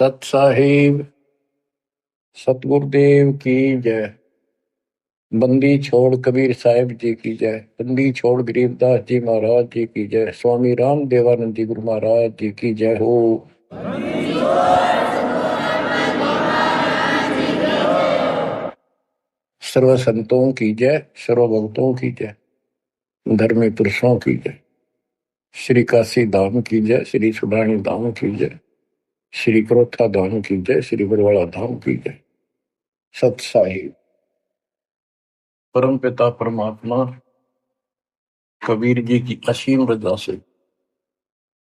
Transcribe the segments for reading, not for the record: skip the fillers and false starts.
सत साहिब सतगुरुदेव की जय। बंदी छोड़ कबीर साहिब जी की जय। बंदी छोड़ गरीबदास जी महाराज जी की जय। स्वामी राम देवानंद जी गुरु महाराज जी की जय हो। सर्व संतों की जय, सर्व भक्तों की जय, धर्मी पुरुषों की जय। श्री काशी धाम की जय, श्री सुडानी धाम की जय, श्री क्रोथा धाम की जय, श्री बरवाड़ा धाम की जय। सत साहिब परम पिता परमात्मा कबीर जी की असीम रजा से,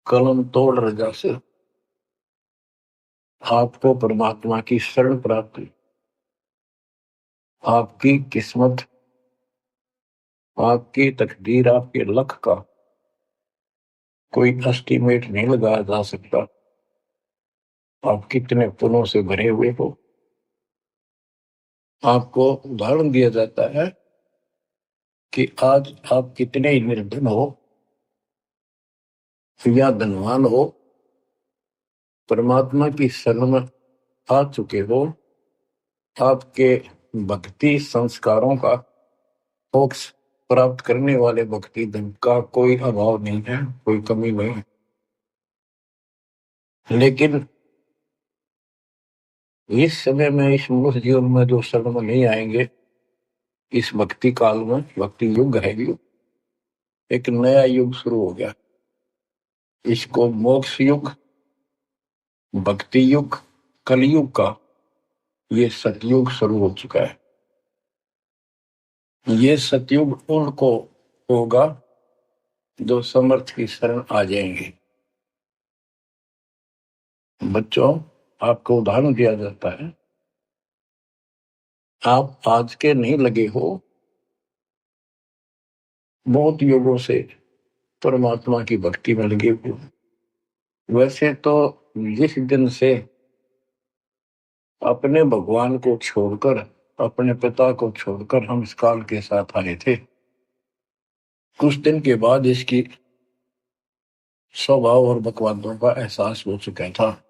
कलम तोड़ रजा से आपको परमात्मा की शरण प्राप्ति, आपकी किस्मत, आपकी तकदीर, आपके लक का कोई एस्टीमेट नहीं लगाया जा सकता। आप कितने पुण्यों से भरे हुए हो। आपको उदाहरण दिया जाता है कि आज आप कितने ही निर्धन हो या धनवान हो, परमात्मा की शरण में आ चुके हो। आपके भक्ति संस्कारों का, मोक्ष प्राप्त करने वाले भक्ति धन का कोई अभाव नहीं है, कोई कमी नहीं है। लेकिन इस समय में, इस मनुष्य जीवन में जो शरण में नहीं आएंगे, इस भक्ति काल में, भक्ति युग है, एक नया युग शुरू हो गया। इसको मोक्ष युग, भक्ति युग, कलयुग का ये सतयुग शुरू हो चुका है। ये सतयुग उनको होगा जो समर्थ की शरण आ जाएंगे। बच्चों, आपको उदाहरण दिया जाता है, आप आज के नहीं लगे हो, बहुत युगों से परमात्मा की भक्ति में लगे हुए। वैसे तो जिस दिन से अपने भगवान को छोड़कर, अपने पिता को छोड़कर हम इस काल के साथ आए थे, कुछ दिन के बाद इसकी स्वभाव और बकवादों का एहसास हो चुका था।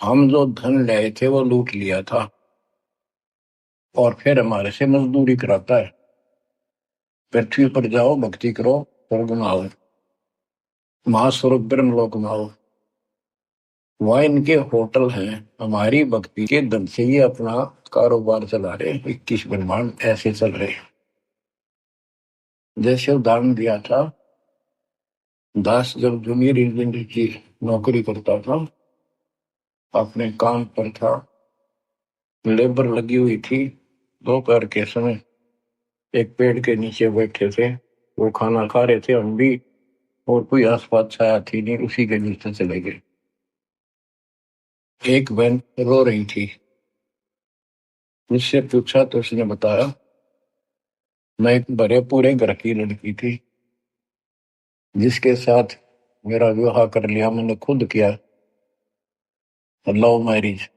हम जो धन लाए थे वो लूट लिया था और फिर हमारे से मजदूरी कराता है। पृथ्वी पर जाओ, भक्ति करो, स्वर्ग में आओ, महास्वर्ग ब्रह्मलोक में आओ। वह इनके होटल हैं। हमारी भक्ति के धन से ये अपना कारोबार चला रहे। 21 ब्रह्मांड ऐसे चल रहे। जैसे उदाहरण दिया था, दास जब जूनियर इंजीनियर की नौकरी करता था, अपने काम पर था, लेबर लगी हुई थी, दोपहर के समय एक पेड़ के नीचे बैठे थे, वो खाना खा रहे थे, हम भी, और कोई आसपास छाया थी नहीं, उसी के नीचे चले गए। एक बहन रो रही थी, मुझसे पूछा तो उसने बताया, मैं एक बड़े पूरे घर की लड़की थी जिसके साथ मेरा विवाह कर लिया, मैंने खुद किया, लव मैरिज।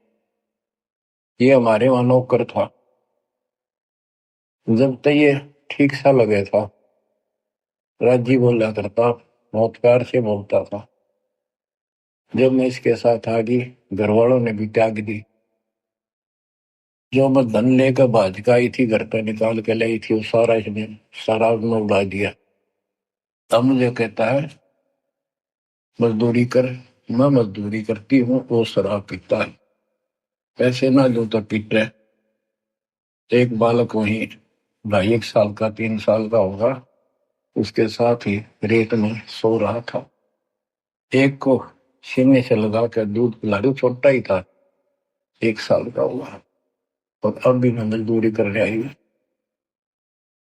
ये हमारे वहां नौकर था। जब तक ये ठीक सा लगे था, राजी बोला करता, बहुत प्यार से बोलता था। जब मैं इसके साथ आ गई, घर वालों ने भी त्याग दी। जो मैं धन लेकर भाज का आई थी, घर पे निकाल के लाई थी, वो सारा इसने शराब में उड़ा दिया। तब मुझे कहता है, मजदूरी कर। मैं मजदूरी करती हूँ, वो शराब पीता है। पैसे ना दो तो पीते है। एक बालक वहीं 2.5 साल का, 3 साल का होगा, उसके साथ ही रेत में सो रहा था। एक को सीने से लगा कर दूध पिला रही, छोटा ही था, 1 साल का हुआ, और अब भी मैं मजदूरी करने आई हूँ।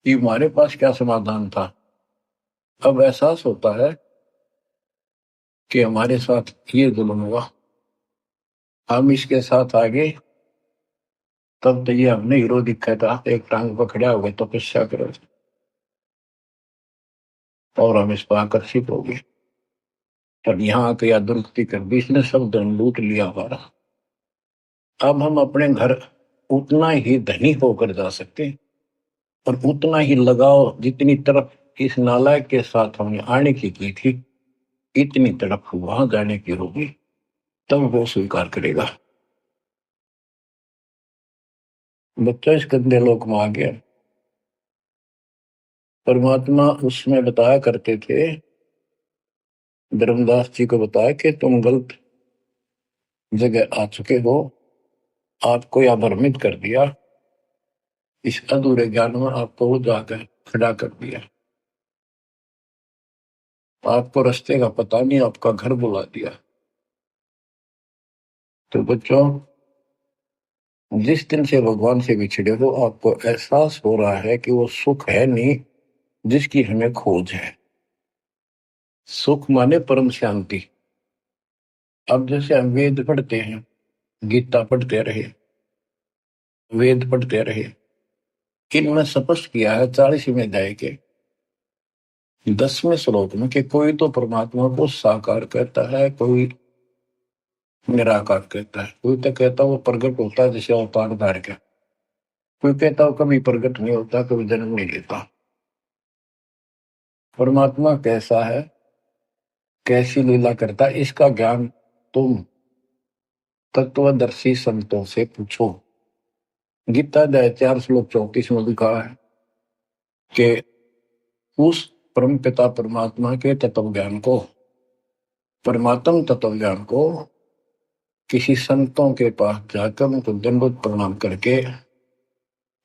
कि हमारे पास क्या समाधान था। अब एहसास होता है कि हमारे साथ ये जुल्म हुआ, हम इसके साथ आगे। तब तो ये हमने हीरो दिखा था, एक टांग पकड़ा हुआ तपस्या करो, और हम इस पर आकर्षित हो गए। और यहाँ आके या दुरुक्ति कर दी, इसने सब धन लूट लिया हमारा। अब हम अपने घर उतना ही धनी होकर जा सकते हैं, और उतना ही लगाव जितनी तरफ इस नालायक के साथ हमने आने की थी, इतनी तरफ वहां जाने की होगी। तब वो स्वीकार करेगा। बच्चा इस गंदे लोक में आ गया। परमात्मा उसमें बताया करते थे, धर्मदास जी को बताया कि तुम गलत जगह आ चुके हो, आपको यह भ्रमित कर दिया, इस अधूरे ज्ञान में आपको वो जाकर खड़ा कर दिया, आपको रास्ते का पता नहीं, आपका घर बुला दिया। तो बच्चों, जिस दिन से भगवान से बिछड़े हो, आपको एहसास हो रहा है कि वो सुख है नहीं जिसकी हमें खोज है। सुख माने परम शांति। अब जैसे हम वेद पढ़ते हैं, गीता पढ़ते रहे, वेद पढ़ते रहे, इनमें स्पष्ट किया है 40वें अध्याय के 10वें श्लोक में कि कोई तो परमात्मा को साकार कहता है, कोई निराकार कहता है, कोई तो कहता है वो प्रगट होता है जैसे अवतार धार के, कोई कहता वो कभी प्रगट नहीं होता, कभी जन्म नहीं लेता। परमात्मा कैसा है, कैसी लीला करता है, इसका ज्ञान तुम तत्वदर्शी संतों से पूछो। गीता अध्याय 4 श्लोक 34 में लिखा है कि उस परम पिता परमात्मा के तत्व ज्ञान को, परमात्म तत्व ज्ञान को किसी संतों के पास जाकर उनको दंडवत प्रणाम करके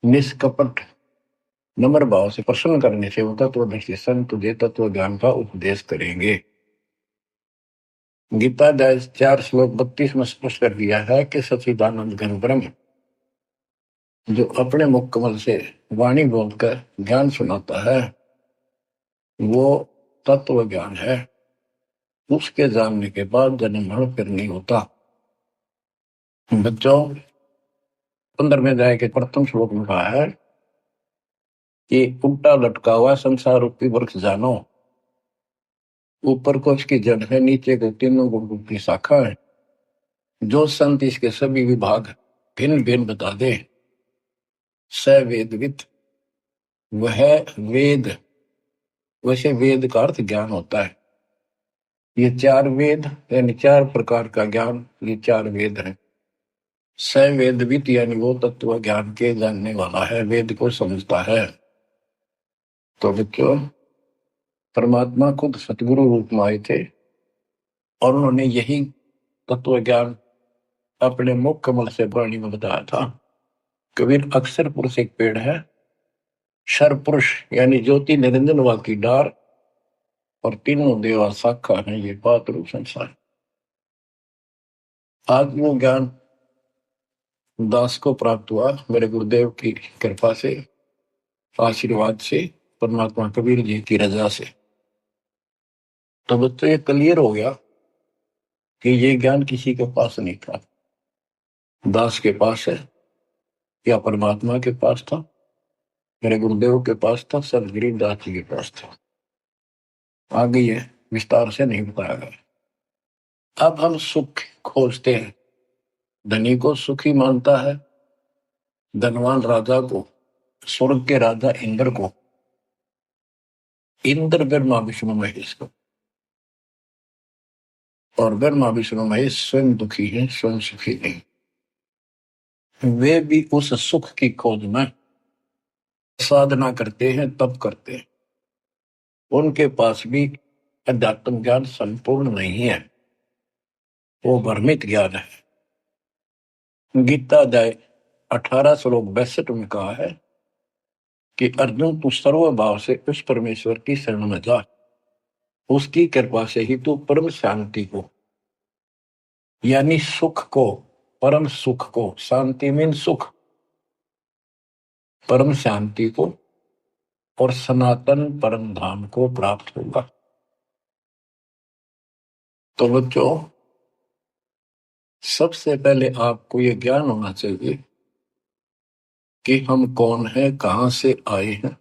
निष्कपट नम्र भाव से प्रसन्न करने से वो तत्वदर्शी संत तुझे तत्व ज्ञान का उपदेश करेंगे। गीता अध्याय 4 श्लोक 32 में स्पष्ट कर दिया है कि सच्चिदानंद घन ब्रह्म जो अपने मुख कमल से वाणी बोलकर ज्ञान सुनाता है, वो तत्व ज्ञान है। उसके जानने के बाद जन्म मरण फिर नहीं होता। बच्चों, 15वें अध्याय के प्रथम श्लोक में कहा है कि उल्टा लटका हुआ संसार रूपी वृक्ष जानो, ऊपर को इसकी जड़ है, नीचे को तीनों गुण की शाखा है। जो संत इसके सभी विभाग भिन्न भिन्न बता दे, स वेदविद, वह वेद। वैसे वेद का अर्थ ज्ञान होता है। ये 4 वेद यानी 4 प्रकार का ज्ञान, ये 4 वेद है। स वेदविद यानी वो तत्व ज्ञान के जानने वाला है, वेद को समझता है। तो बच्चों, परमात्मा खुद सतगुरु रूप में आए थे और उन्होंने यही तत्व ज्ञान अपने मुख कमल से वाणी में बताया था। कबीर अक्षर पुरुष एक पेड़ है, शर पुरुष यानी ज्योति निरंजन वा की डार, और तीनों देवा शाखा है, ये बात रूप संसार। आज वो ज्ञान दास को प्राप्त हुआ मेरे गुरुदेव की कृपा से, आशीर्वाद से, परमात्मा कबीर जी की रजा से। तो बच्चों, ये क्लियर हो गया कि ये ज्ञान किसी के पास नहीं था, दास के पास है या परमात्मा के पास था, मेरे गुरुदेव के पास था, सदगिरी दास जी के पास था। आगे ये विस्तार से नहीं बताया गया। अब हम सुख खोजते हैं, धनी को सुखी मानता है, धनवान राजा को, स्वर्ग के राजा इंद्र को, इंद्र ब्रह्मा विष्णु महेश को, और ब्रह्मा विष्णु महेश स्वयं दुखी है, स्वयं सुखी नहीं। वे भी उस सुख की खोज में साधना करते हैं, तप करते हैं। उनके पास भी अध्यात्म ज्ञान संपूर्ण नहीं है, वो भ्रमित ज्ञान है। गीता अध्याय 18 श्लोक 62 में कहा है कि अर्जुन, तू सर्व भाव से उस परमेश्वर की शरण में जा, उसकी कृपा से ही तू परम शांति को यानी सुख को, परम सुख को, शांति मीन सुख, परम शांति को और सनातन परम धाम को प्राप्त होगा। तो बच्चों, सबसे पहले आपको यह ज्ञान होना चाहिए कि हम कौन हैं, कहां से आए हैं,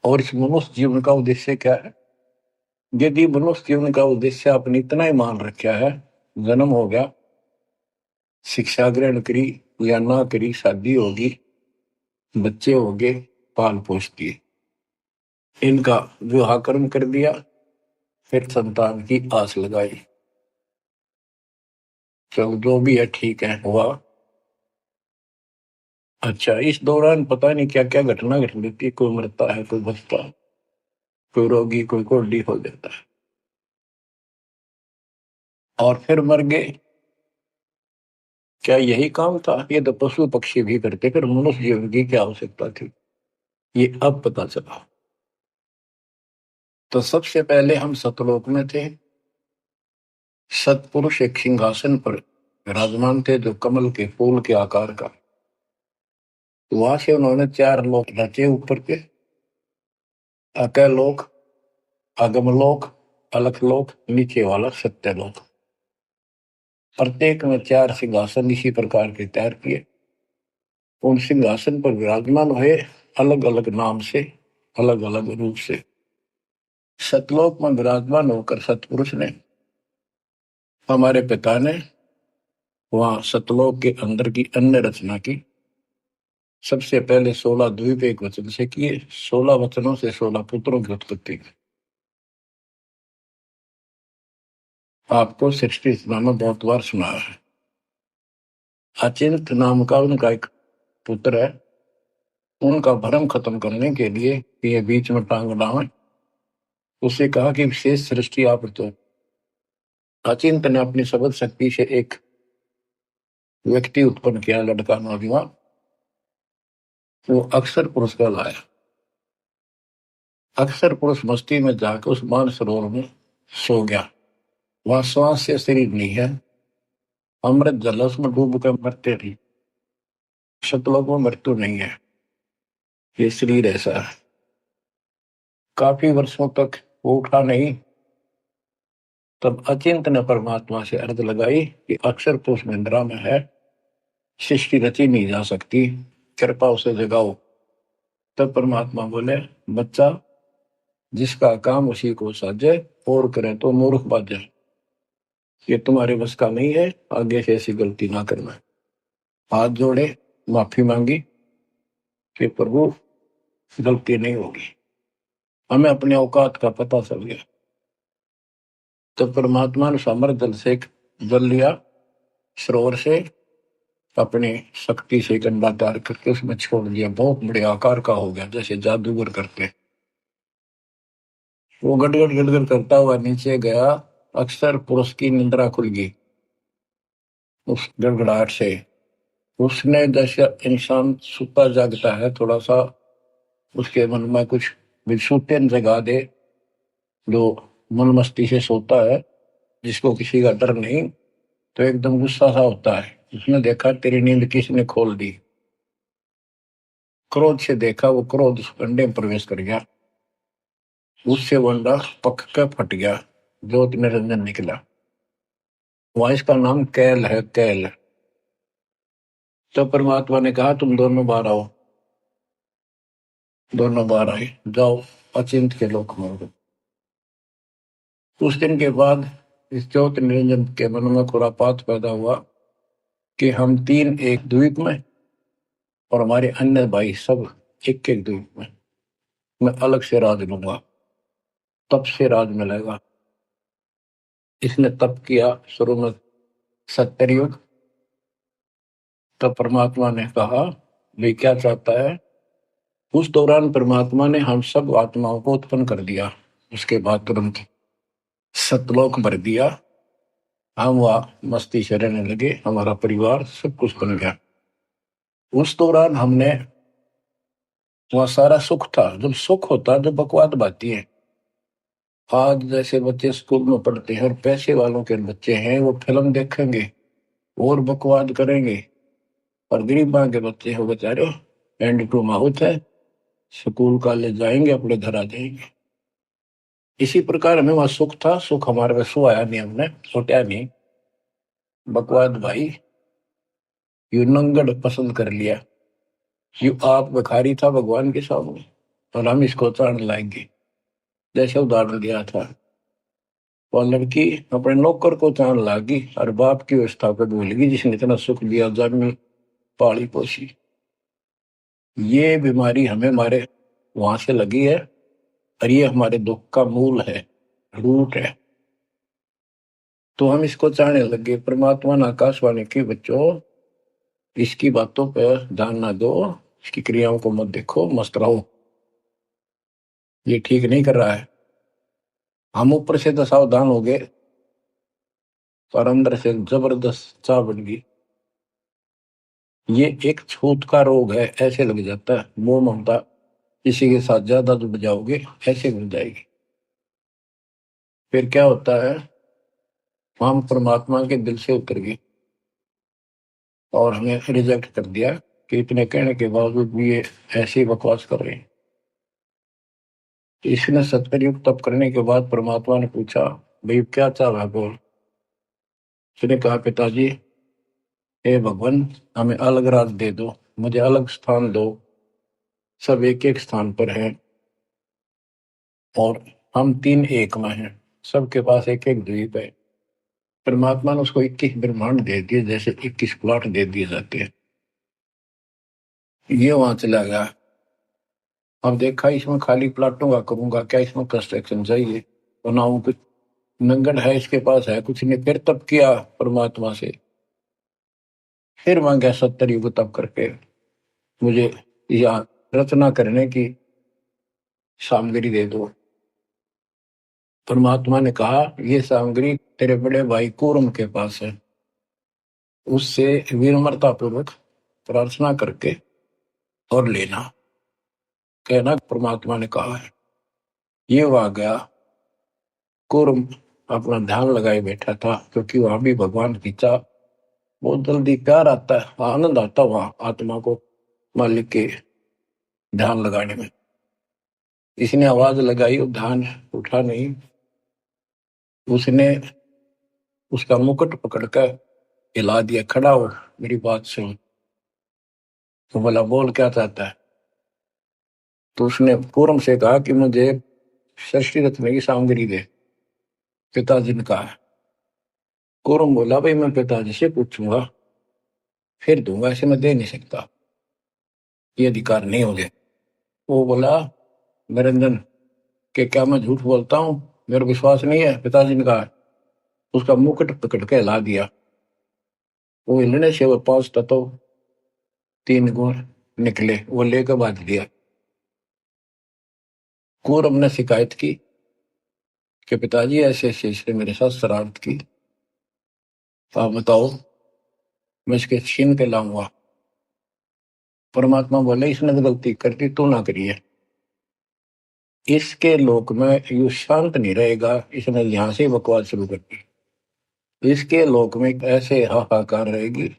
और इस मनुष्य जीवन का उद्देश्य क्या है। यदि मनुष्य जीवन का उद्देश्य आपने इतना ही मान रखा है, जन्म हो गया, शिक्षा ग्रहण करी या ना करी, शादी होगी, बच्चे हो गए, पाल पोष किए, इनका विवाह कर्म कर दिया, फिर संतान की आस लगाई। चलो जो भी है ठीक है, हुआ। अच्छा, इस दौरान पता नहीं क्या क्या घटना घट जाती है, कोई मरता है, कोई बचता है, कोई रोगी, कोई कोल्डी हो जाता है, और फिर मर गए। क्या यही काम था? ये तो पशु पक्षी भी करते, फिर मनुष्य जीवन की क्या आवश्यकता थी? ये अब पता चला। तो सबसे पहले हम सतलोक में थे। सतपुरुष एक सिंहासन पर विराजमान थे, जो कमल के फूल के आकार का। वहां से उन्होंने चार लोक रचे ऊपर के: अकलोक, अगमलोक, अलखलोक, नीचे वाला सत्यलोक। प्रत्येक में चार सिंहासन इसी प्रकार के तैयार किए। उन सिंहासन पर विराजमान हुए, अलग अलग नाम से, अलग अलग रूप से। सतलोक में विराजमान होकर सतपुरुष ने, हमारे पिता ने, वहां सतलोक के अंदर की अन्य रचना की। सबसे पहले 16 द्वीप एक वचन से किए, 16 वचनों से 16 पुत्रों की उत्पत्ति की। आपको सृष्टि नाम बहुत बार सुना है। अचिंत नाम का उनका एक पुत्र है। उनका भ्रम खत्म करने के लिए ये बीच में टांग डावे, उसे कहा कि विशेष सृष्टि आप तो। अचिंत ने अपनी शब्द शक्ति से एक व्यक्ति उत्पन्न किया, लड़का नौजवान। वो अक्षर पुरुष का लाया। अक्षर पुरुष मस्ती में जाकर उस मानसरोवर में सो गया। वहां श्वास से शरीर नहीं है, अमृत जल उसमें डूब कर मरते थी। शतलोक में मृत्यु नहीं है, ये शरीर ऐसा है। काफी वर्षों तक वो उठा नहीं। तब अचिंत ने परमात्मा से अर्ज लगाई कि अक्षर पुरुष निंद्रा में है, सृष्टि रची नहीं जा सकती, कृपा उसे जगाओ। तब परमात्मा बोले, बच्चा, जिसका काम उसी को साजे, और करे तो मूर्ख बाजे। ये तुम्हारे बस का नहीं है, आगे से ऐसी गलती ना करना। हाथ जोड़े, माफी मांगी कि प्रभु गलती नहीं होगी, हमें अपने औकात का पता चल गया। तो परमात्मा ने समर जल से जल लिया, सरोवर से, अपनी शक्ति से गंडा तैयार करके उसमें छोड़ दिया। बहुत बड़े आकार का हो गया, जैसे जादूगर करते। वो गड़गड़ गड़गड़ करता हुआ नीचे गया। अक्सर पुरुष की निंद्रा खुल गई उस गड़गड़ाहट से। उसने, जैसे इंसान सुता जागता है, थोड़ा सा उसके मन में कुछ विक्षुप्तन जगा दे, जो मन मस्ती से सोता है, जिसको किसी का डर नहीं, तो एकदम गुस्सा सा होता है। उसने देखा तेरी नींद किसने खोल दी। क्रोध से देखा, वो क्रोध उस अंडे में प्रवेश कर गया। उससे वो अंडा पक कर फट गया, ज्योति निरंजन निकला। वहां इसका नाम कैल है, कैल। तो परमात्मा ने कहा, तुम दोनों बाहर आओ। दोनों बाहर आए, जाओ अचिंत के लोक में हो। उस दिन के बाद इस ज्योति निरंजन के मन में खुरापात पैदा हुआ कि हम तीन एक द्वीप में, और हमारे अन्य भाई सब एक एक द्वीप में। मैं अलग से राज लूंगा, तप से राज मिलेगा। इसने तप किया शुरू में, सत्तर युग। तब परमात्मा ने कहा, भाई क्या चाहता है? उस दौरान परमात्मा ने हम सब आत्माओं को उत्पन्न कर दिया। उसके बाद तुरंत सतलोक भर दिया। हम वहां मस्ती से रहने लगे, हमारा परिवार सब कुछ बन गया। उस दौरान हमने, वहां सारा सुख था। जब सुख होता है, जब बकवाद बाती है। आज जैसे बच्चे स्कूल में पढ़ते हैं और पैसे वालों के बच्चे हैं, वो फिल्म देखेंगे और बकवाद करेंगे, और गरीबा के बच्चे हो बेचारे एंड टू माउथ है, स्कूल कॉलेज जाएंगे, अपने घर आ जाएंगे। इसी प्रकार हमें वहां सुख था। सुख हमारे में सो आया नहीं, हमने सोचा नहीं। बकवाद भाई, यू नंगड़ पसंद कर लिया। यू आप भिखारी था भगवान के सामने, और हम इसको चाण लाएंगे। जैसे उदाहरण दिया था, और लड़की अपने नौकर को चाण लागी और बाप की व्यवस्था को भूल गई, जिसने इतना सुख दिया, जन्मी पाली पोसी। ये बीमारी हमें हमारे वहां से लगी है, और ये हमारे दुख का मूल है। रूट है। तो हम इसको चाहने लगे। परमात्मा ने आकाशवाणी की, बच्चों इसकी बातों पर ध्यान ना दो, इसकी क्रियाओं को मत देखो, मस्त रहो, ये ठीक नहीं कर रहा है। हम ऊपर से तो सावधान हो गए, पर अंदर से जबरदस्त चाह बन गई। ये एक छूत का रोग है, ऐसे लग जाता है। मोह ममता किसी के साथ ज्यादा जुड़ जाओगे, ऐसे मिल जाएगी। फिर क्या होता है, हम परमात्मा के दिल से उतर गए और हमें रिजेक्ट कर दिया कि इतने कहने के बावजूद भी ये ऐसी बकवास कर रहे हैं। इसने सत्कर्युग तप करने के बाद परमात्मा ने पूछा, भाई क्या चाह रहा है, बोल। उसने कहा, पिताजी हे भगवान, हमें अलग राज दे दो, मुझे अलग स्थान दो। सब एक एक स्थान पर हैं और हम तीन एक में हैं, सबके पास एक एक द्वीप है। परमात्मा ने उसको 21 ब्रह्मांड दे दिए, जैसे 21 प्लॉट दे दिए जाते हैं। ये वहां चला गया। अब देखा, इसमें खाली प्लाटों का करूंगा क्या, इसमें कंस्ट्रक्शन चाहिए, बनाऊं कुछ। नंगन है इसके पास, है कुछ नहीं। फिर तब किया परमात्मा से, फिर मांगा 70 युग तब करके मुझे यहाँ रचना करने की सामग्री दे दो। परमात्मा ने कहा, ये सामग्री तेरे बड़े भाई कूर्म के पास है, उससे विनम्रता पूर्वक प्रार्थना करके और लेना, कहना परमात्मा ने कहा है। ये वहां गया। कूर्म अपना ध्यान लगाए बैठा था, क्योंकि वहां भी भगवान की चाह, बहुत जल्दी प्यार आता है, आनंद आता है वहां आत्मा को मालिक के ध्यान लगाने में। इसने आवाज लगाई, वो ध्यान उठा नहीं। उसने उसका मुकुट पकड़कर हिला दिया, खड़ा हो, मेरी बात सुन। तो बोला, बोल क्या चाहता है। तो उसने पूर्व से कहा कि मुझे सृष्टि रचने की सामग्री दे। पिताजी ने कहा। पूर्व बोला, भाई मैं पिताजी से पूछूंगा फिर दूंगा, ऐसे मैं दे नहीं सकता, ये अधिकार नहीं हो गया। वो बोला, निरंजन के क्या मैं झूठ बोलता हूँ, मेरा विश्वास नहीं है। पिताजी ने कहा। उसका मुकुट पकड़ के हिला दिया। वो हिलने से वो 5 तत्व 3 गुण निकले, वो लेकर बांध दिया। कौरव ने शिकायत की कि पिताजी ऐसे ऐसे इसने मेरे साथ शरारत की, तो आप बताओ मैं इसके छीन के लाऊंगा। परमात्मा बोले, इसने तो गलती कर दी, तू ना करिए। इसके लोक में यू शांत नहीं रहेगा, इसने यहां से बकवास शुरू कर दी। इसके लोक में ऐसे हाहाकार रहेगी,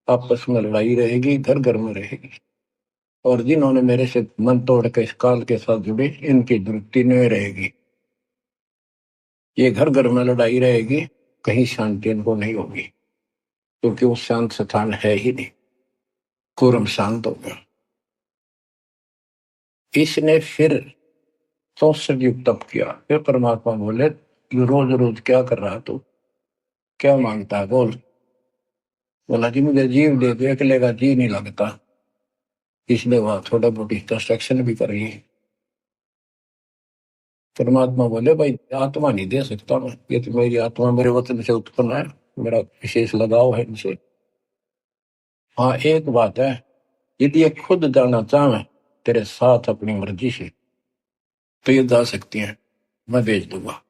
आपस में लड़ाई रहेगी, घर घर में रहेगी। और जिन्होंने मेरे से मन तोड़ के इस काल के साथ जुड़े, इनकी दुरुक्ति नहीं रहेगी। ये घर घर में लड़ाई रहेगी, कहीं शांति इनको नहीं होगी, क्योंकि वो शांत स्थान है ही नहीं। कुरम शांत हो गया। इसने फिर 64 युग तप किया। फिर परमात्मा बोले, ये रोज रोज क्या कर रहा तू, क्या मांगता है, बोल। बोला, जी मुझे जीव दे दो, अकेले का जी नहीं लगता, इसलिए वहां थोड़ा मोटी कंस्ट्रक्शन भी कर रही है। परमात्मा बोले, भाई आत्मा नहीं दे सकता मैं, ये तो मेरी आत्मा मेरे वतन से उत्पन्न है, मेरा विशेष लगाव है इनसे। हाँ एक बात है, यदि ये खुद जाना चाहे तेरे साथ अपनी मर्जी से, तो ये जा सकती हैं, मैं भेज दूंगा।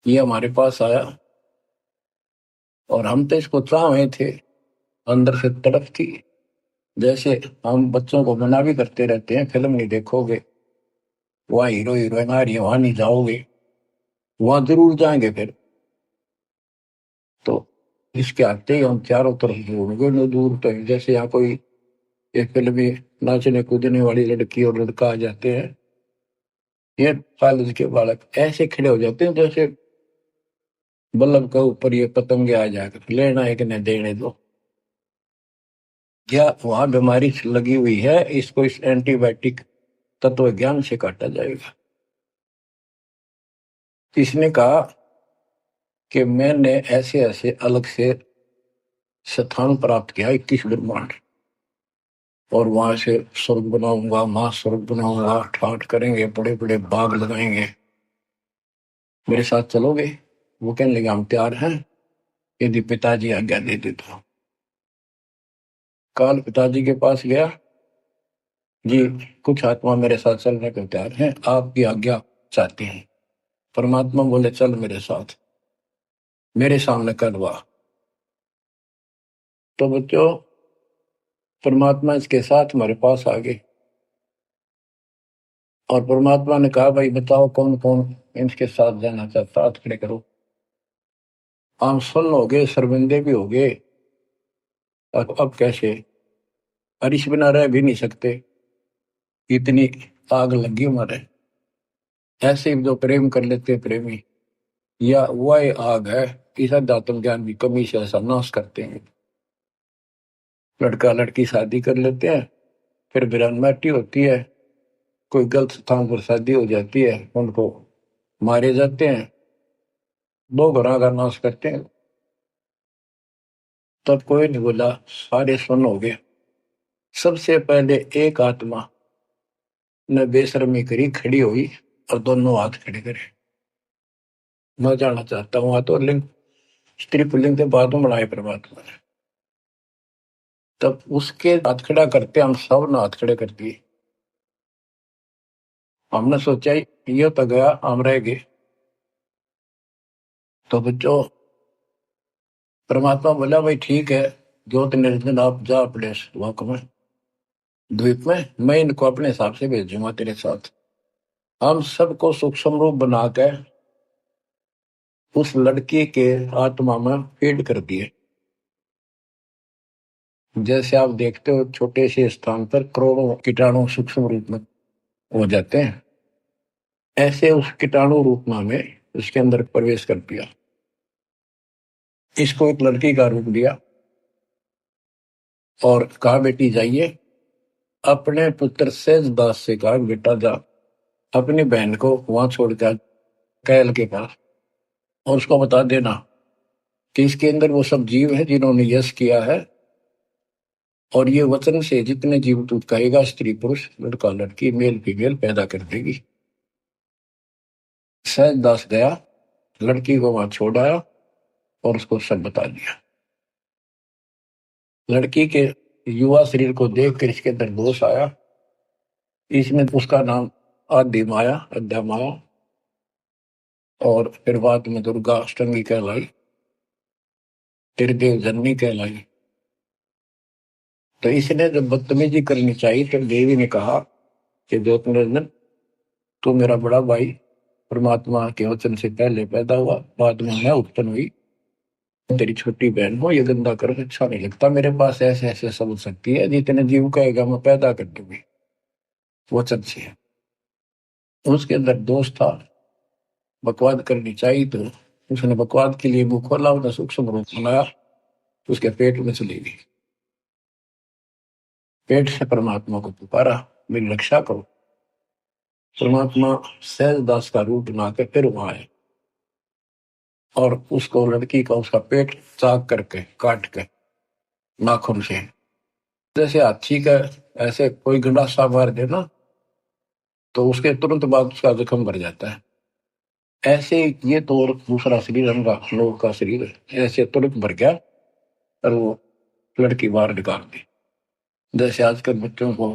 ये हमारे पास आया और हम तो इसको चाह रहे थे, अंदर से तड़प थी। जैसे हम बच्चों को मना भी करते रहते हैं, फिल्म नहीं देखोगे, वहाँ हीरो हीरोइन आ रही है, वहां नहीं जाओगे, वहां जरूर जाएंगे फिर। तो इसके आते ही हम चारों तरफ ढूंढोगे न, दूर तो जैसे यहाँ कोई एक फिल्म में नाचने कूदने वाली लड़की और लड़का आ जाते हैं, ये कॉलेज के बालक ऐसे खड़े हो जाते हैं जैसे बल्लभ के ऊपर ये पतंगे आ जाकर, लेना है कि नहीं देने दो। या वहां बीमारी लगी हुई है, इसको इस एंटीबायोटिक तत्व ज्ञान से काटा जाएगा। इसने कहा कि मैंने ऐसे ऐसे अलग से स्थान प्राप्त किया, 21 ब्रह्मांड, और वहां से स्वर्ग बनाऊंगा, महास्वर्ग बनाऊंगा, ठाट करेंगे, बड़े बड़े बाग लगाएंगे, मेरे साथ चलोगे? वो कहने लगे हम तैयार हैं, यदि पिताजी आज्ञा दे दे तो। काल पिताजी के पास गया, जी कुछ आत्मा मेरे साथ चलने को तैयार हैं, आपकी आज्ञा चाहते हैं। परमात्मा बोले चल मेरे साथ, मेरे सामने करवा। तो बच्चों, परमात्मा इसके साथ हमारे पास आ गए और परमात्मा ने कहा भाई बताओ कौन कौन इनके साथ जाना चाहता, हाथ खड़े करो। हम सुन हो गए, शर्मिंदे भी हो गए, और अब कैसे, अरिश बिना रह भी नहीं सकते, इतनी आग लगी हमारे। ऐसे ही जो प्रेम कर लेते हैं प्रेमी, या वह आग है इस अध्यात्म ज्ञान की कमी से ऐसा नाश करते हैं। लड़का लड़की शादी कर लेते हैं, फिर विरानमाटी होती है, कोई गलत स्थान पर शादी हो जाती है, उनको मारे जाते हैं, दो घरों का नाश करते हैं। तब कोई नहीं बोला, सारे सुन हो गए। सबसे पहले एक आत्मा ने बेशर्मी करी, खड़ी हुई और दोनों हाथ खड़े करे। मैं जानना चाहता हूँ, तो लिंग स्त्री पुल्लिंग के बाद में बनाए परमात्मा ने। तब उसके हाथ खड़ा करते हम सब ने हाथ खड़े कर दिए। हमने सोचा ये तो गया, हम रह गए। तो बच्चों, परमात्मा बोला भाई ठीक है, ज्योत निर्जन आप जा अपने लोक में, द्वीप में, मैं इनको अपने हिसाब से भेजूंगा तेरे साथ। हम सबको सूक्ष्म रूप बना के उस लड़की के आत्मा में फीड कर दिए। जैसे आप देखते हो छोटे से स्थान पर करोड़ों कीटाणु सूक्ष्म रूप में हो जाते हैं, ऐसे उस कीटाणु रूप में हमें उसके अंदर प्रवेश कर दिया। इसको एक लड़की का रूप दिया और कहा बेटी जाइए, अपने पुत्र सेज दास से कहा बेटा जा अपनी बहन को वहां छोड़कर कैल के पास, और उसको बता देना कि इसके अंदर वो सब जीव है जिन्होंने यश किया है, और ये वचन से जितने जीव तू कहेगा, स्त्री पुरुष लड़का लड़की मेल फीमेल पैदा कर देगी। सहज दास गया, लड़की को वहां छोड़ आया और उसको सब बता दिया। लड़की के युवा शरीर को देखकर इसके अंदर दोष आया, इसमें उसका नाम आदि माया, अद्या माया, और फिर बाद में दुर्गा अष्टमी कहलाई, त्रिदेव जननी कहलाई। तो इसने जब बदतमीजी करनी चाहिए तो देवी ने कहा कि ज्योतिर्नंदन तू मेरा बड़ा भाई परमात्मा के वचन से पहले पैदा हुआ, बाद में मैं उत्पन्न हुई, तेरी छोटी बहन हो, ये गंदा कर अच्छा नहीं लगता, मेरे पास ऐसे ऐसे सब शक्ति है, जितने जीव कहेगा मैं पैदा कर दूंगी वचन से। उसके अंदर दोष था, बकवाद करनी चाहिए तो उसने बकवाद के लिए मुंह खोला, उसने सूक्ष्म रूप बनाया, उसके पेट में चली गई। पेट से परमात्मा को पुकारा, मेरी रक्षा करो। परमात्मा सहजदास का रूप बना के फिर वहां आए और उसको लड़की का उसका पेट चाक करके काट के नाखून से, जैसे हाथी का ऐसे कोई गंडासा मार देना तो उसके तुरंत बाद उसका जख्म भर जाता है, ऐसे ये तो और दूसरा शरीर हमारा लोग का शरीर ऐसे तुरंत भर गया और वो लड़की बाहर निकाल दी। जैसे आजकल बच्चों को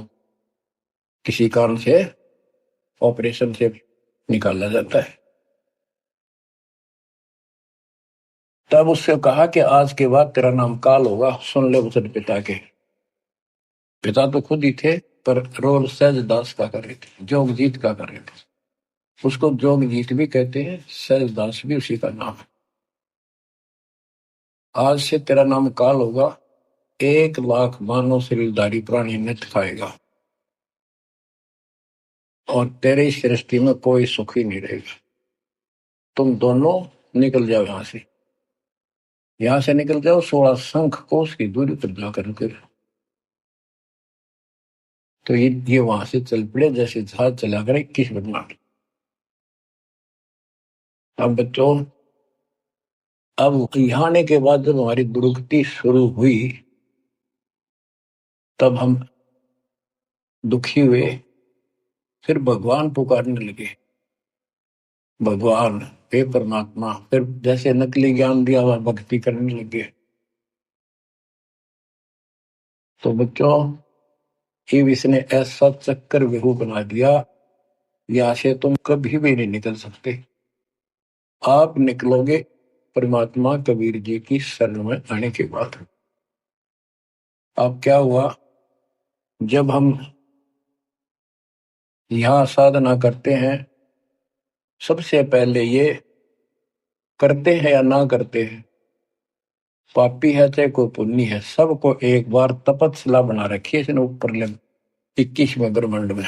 किसी कारण से ऑपरेशन से निकाला जाता है। तब उससे कहा कि आज के बाद तेरा नाम काल होगा, सुन ले वचन पिता के। पिता तो खुद ही थे पर रोल सहज दास का कर रहे थे, जोगजीत का कर रहे थे। उसको जोगजीत भी कहते हैं, सहज दास भी उसी का नाम है। आज से तेरा नाम काल होगा, 1,00,000 मानव शरीरधारी प्राणी नित्य खाएगा और तेरे इस सृष्टि में कोई सुख ही नहीं रहेगा। तुम दोनों निकल जाओ यहां से निकल जाओ, 16 शंख कोस की दूरी पर जाकर कर। तो ये वहां से चल पड़े जैसे जहाज चला कर 21 ब्रह्मांड। अब बच्चों, अब यहाँ आने के बाद जब हमारी दुर्गति शुरू हुई तब हम दुखी हुए, फिर भगवान पुकारने लगे, भगवान हे परमात्मा। फिर जैसे नकली ज्ञान दिया हुआ भक्ति करने लगे। तो बच्चों, ये इसने ऐसा चक्कर व्यू बना दिया, यहाँ से तुम कभी भी नहीं निकल सकते। आप निकलोगे परमात्मा कबीर जी की शरण में आने के बाद। अब क्या हुआ, जब हम यहाँ साधना करते हैं, सबसे पहले ये करते हैं या ना करते हैं, पापी है चाहे कोई पुण्य है, सबको एक बार तपस्या बना रखी है इसने ऊपर ले 21वें ब्रह्मांड में।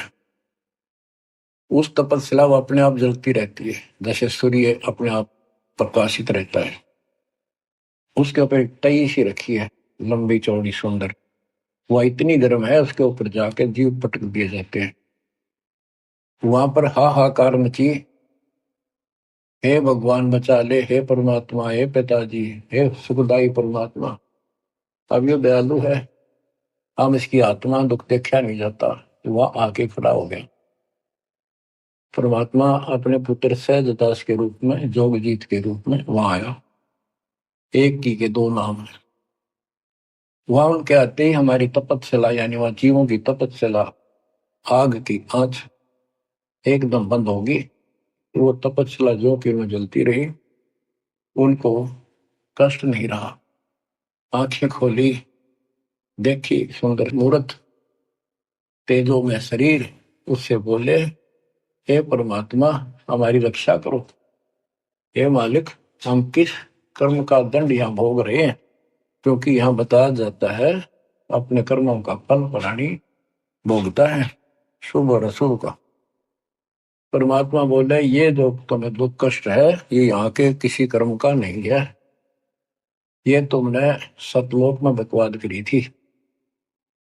उस तपस्या वो अपने आप जलती रहती है, जैसे सूर्य अपने आप प्रकाशित रहता है। उसके ऊपर एक तई सी रखी है, लंबी चौड़ी सुंदर। वह इतनी गर्म है, उसके ऊपर जाके जीव पटक दिए जाते हैं। वहां पर हाहाकार मची, हे भगवान बचा ले, हे परमात्मा, हे पिताजी, हे सुखदाई परमात्मा। अब ये दयालु है, हम इसकी आत्मा दुख देखा नहीं जाता। वह आके खड़ा हो गया। परमात्मा अपने पुत्र सहजदास के रूप में, जोगजीत के रूप में वहां आया। एक की के दो नाम है। वहां उनके आते ही हमारी तपस्या, यानी वहां जीवों की तपस्या, आग की आंच एकदम बंद होगी। वो तपस्या जो कि में जलती रही, उनको कष्ट नहीं रहा। आंखें खोली, देखी सुंदर मूर्त, तेजो में शरीर। उससे बोले, हे परमात्मा हमारी रक्षा करो। हे मालिक, हम किस कर्म का दंड यहाँ भोग रहे हैं? क्योंकि यहाँ बताया जाता है अपने कर्मों का फल प्राणी भोगता है, शुभ और अशुभ का। परमात्मा बोले, ये जो तुम्हें दुख कष्ट है, ये यहाँ के किसी कर्म का नहीं है। ये तुमने सतलोक में बकवाद करी थी।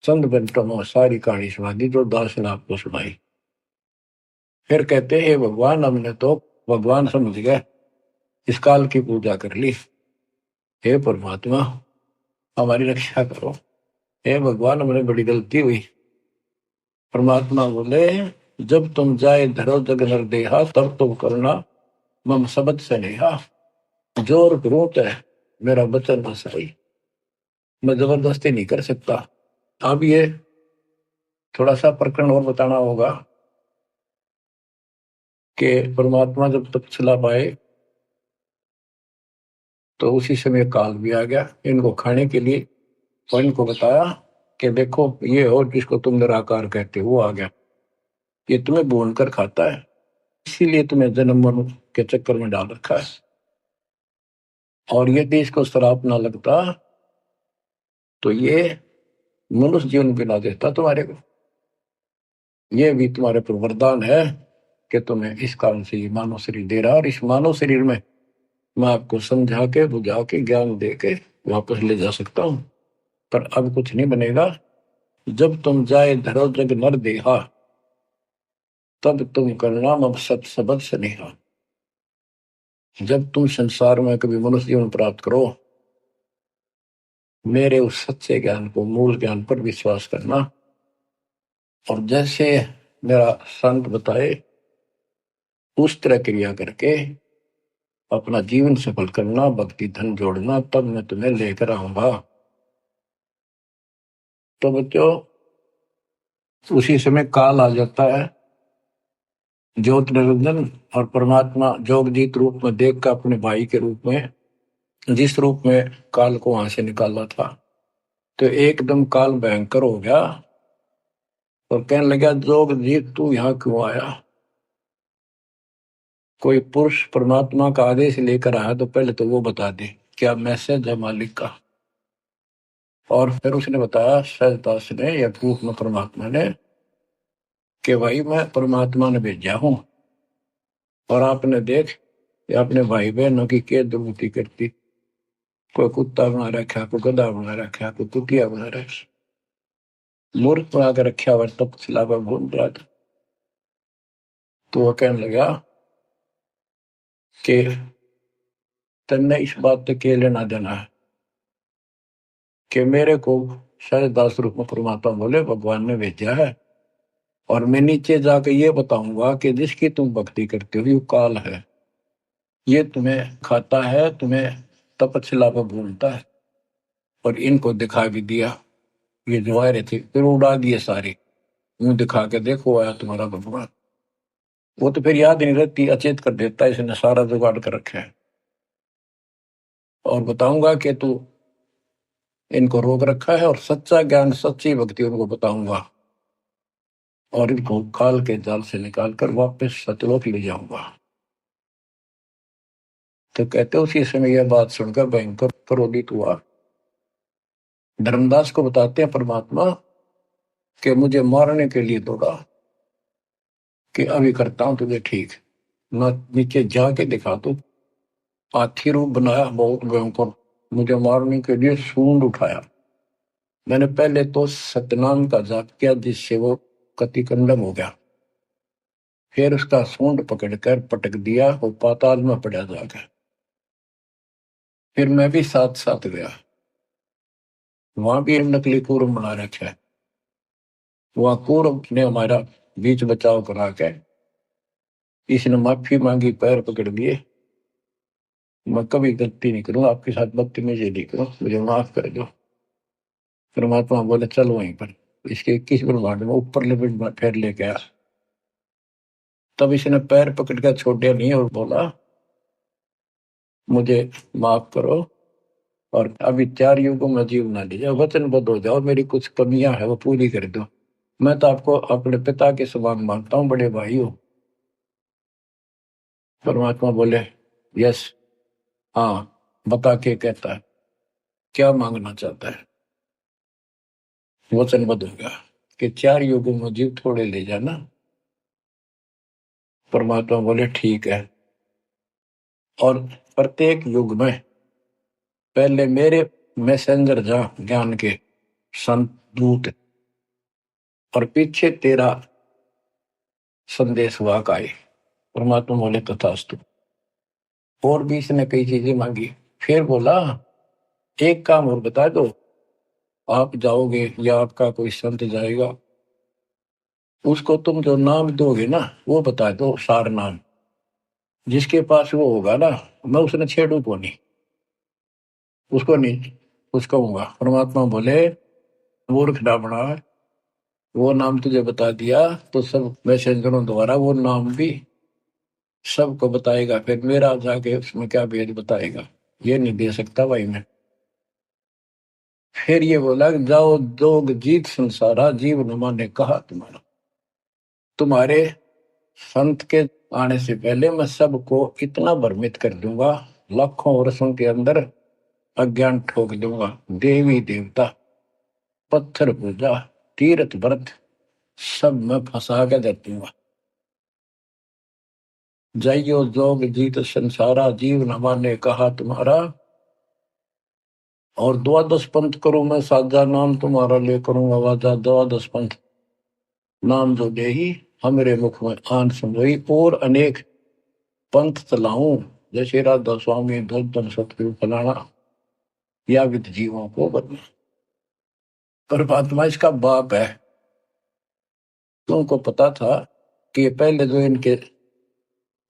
चंद मिनटों में सारी कहानी सुना दी जो दास ने आपको सुनाई। फिर कहते हैं, भगवान हमने तो भगवान समझ गए, इस काल की पूजा कर ली। हे परमात्मा हमारी रक्षा करो। हे भगवान हमने बड़ी गलती हुई। परमात्मा बोले, जब तुम जाए धरो जग नर देहा, तब तुम करना मम सबद से नेहा। जोर ग्रोत है मेरा बचन बसाई, मैं जबरदस्ती नहीं कर सकता। अब ये थोड़ा सा प्रकरण और बताना होगा कि परमात्मा जब तक चला पाए तो उसी समय काल भी आ गया इनको खाने के लिए। और इनको बताया कि देखो ये हो जिसको तुम निराकार कहते हो, वो आ गया, ये तुम्हें भून कर खाता है, इसीलिए तुम्हें जन्म मरण के चक्कर में डाल रखा है। और यदि इसको श्राप ना लगता तो ये मनुष्य जीवन भी ना देता तुम्हारे को। ये भी तुम्हारे पर वरदान है कि तुम्हें इस कारण से ये मानव शरीर दे रहा है, और इस मानव शरीर में मैं आपको समझा के बुझा के ज्ञान दे के वापस ले जा सकता हूं। पर अब कुछ नहीं बनेगा। जब तुम जाए धरो जग नर देहा, तब तुम करना मम सत सबद स्नेहा। जब तुम संसार में कभी मनुष्य जीवन प्राप्त करो, मेरे उस सच्चे ज्ञान को, मूल ज्ञान पर विश्वास करना, और जैसे मेरा संत बताए उस तरह क्रिया करके अपना जीवन सफल करना, भक्ति धन जोड़ना, तब मैं तुम्हें लेकर आऊंगा। तो बच्चों, उसी समय काल आ जाता है। ज्योत निरंजन और परमात्मा जोगजीत रूप में देख कर अपने भाई के रूप में, जिस रूप में काल को वहां से निकाला था, तो एकदम काल भयंकर हो गया और कहने लगा, जोगजीत तू यहाँ क्यों आया? कोई पुरुष परमात्मा का आदेश लेकर आया तो पहले तो वो बता दे क्या मैसेज है मालिक का। और फिर उसने बताया सहजदास ने या रूप में परमात्मा ने कि भाई मैं परमात्मा ने भेजा हूं, और आपने देख अपने भाई बहनों की क्या दुर्गति करती। कोई कुत्ता बना रखा, कोई गधा बना रखा, कोई कुतिया बना रखा, मूर्ख बना कर रखा हुआ, तब सिलावा घूम रहा था। तो वो कहने लगा कि तन्ने इस बात से के लेना देना है कि मेरे को सहजदास रूप में परमात्मा बोले भगवान ने भेजा है, और मैं नीचे जाकर ये बताऊंगा कि जिसकी तुम भक्ति करते हो वो काल है। ये तुम्हें खाता है, तुम्हें तपस्या पर भूलता है। और इनको दिखा भी दिया, ये जो आ रहे थे फिर उड़ा दिए सारे, यूं दिखा के देखो आया तुम्हारा भगवान। वो तो फिर याद नहीं रहती, अचेत कर देता है, इसने सारा जुगाड़ कर रखा है। और बताऊंगा कि तू इनको रोक रखा है, और सच्चा ज्ञान सच्ची भक्ति उनको बताऊंगा, और इनको काल के जाल से निकाल कर वापस सतलोक ले जाऊंगा। तो कहते उसी समय यह बात सुनकर भयंकर क्रोधित हुआ। धर्मदास को बताते हैं परमात्मा कि मुझे मारने के लिए दौड़ा, कि अभी करता हूं तुझे ठीक, न नीचे जाके दिखा दो। हाथी रूप बनाया बहुत भयंकर, मुझे मारने के लिए सूंड उठाया। मैंने पहले तो सतनाम का जाप किया, जिससे वो कति कंडम हो गया। फिर उसका सूंड पकड़कर पटक दिया, वो पाताल में पड़ा जाकर। फिर मैं भी साथ साथ गया, वहां भी नकली कूर्म बना रखा है। वहां कूर्म ने हमारा बीच बचाव करा के इसने माफी मांगी, पैर पकड़ लिए, मैं कभी गलती नहीं करूं, आपके साथ बदतमीजी नहीं करूं, मुझे माफ कर दो। परमात्मा बोले चल वहीं पर, इसके 21 ब्रह्मांड में ऊपर लिमिट में फिर लेके आया। तब इसने पैर पकड़ कर छोड़े नहीं और बोला मुझे माफ करो, और अभी 4 युगों में जीव ना लीजिए, वचनबद्ध हो जाओ, मेरी कुछ कमियां है वो पूरी कर दो। मैं तो आपको अपने पिता के समान मानता हूँ, बड़े भाई हो। परमात्मा बोले यस, हाँ, बता के कहता है क्या मांगना चाहता है। वचनबद्ध हो गया कि 4 युगों में जीव थोड़े ले जाना। परमात्मा बोले ठीक है, और प्रत्येक युग में पहले मेरे मैसेंजर जा ज्ञान के संत दूत, और पीछे तेरा संदेश वाहक आए। परमात्मा बोले तथास्तु। और भी इसने कई चीजें मांगी। फिर बोला एक काम और बता दो, आप जाओगे या आपका कोई संत जाएगा, उसको तुम जो नाम दोगे ना वो बता दो, सार नाम, जिसके पास वो होगा ना, मैं उसने छेड़ू को नहीं, उसको नहीं कुछ कहूंगा। परमात्मा बोले मूर्ख डाबड़ा, वो नाम तुझे बता दिया तो सब मैसेंजरों द्वारा वो नाम भी सबको बताएगा, फिर मेरा जाके उसमें क्या भेद बताएगा, ये नहीं दे सकता भाई मैं। फिर ये बोला जाओ दोग जीत संसारा, जीव नुमा ने कहा तुम्हारा, तुम्हारे संत के आने से पहले मैं सबको इतना भ्रमित कर दूंगा, लाखों वर्षों के अंदर अज्ञान ठोक दूंगा। देवी देवता, पत्थर पूजा, तीर्थ व्रत सब मैं फंसा के दे दूंगा। जाइयो जोग जीत संसारा, जीव न माने कहा तुम्हारा, और द्वादश पंथ करूं मैं साजा, नाम तुम्हारा ले करूं आवाजा। द्वादश पंथ नाम जो दे ही हमरे मुख में आन समोई, और अनेक पंथ चलाऊं, जैसे राधा स्वामी धन सतगुरु फलाना, या विद जीवों को बदला। परमात्मा इसका बाप है। तुमको पता था कि पहले जो इनके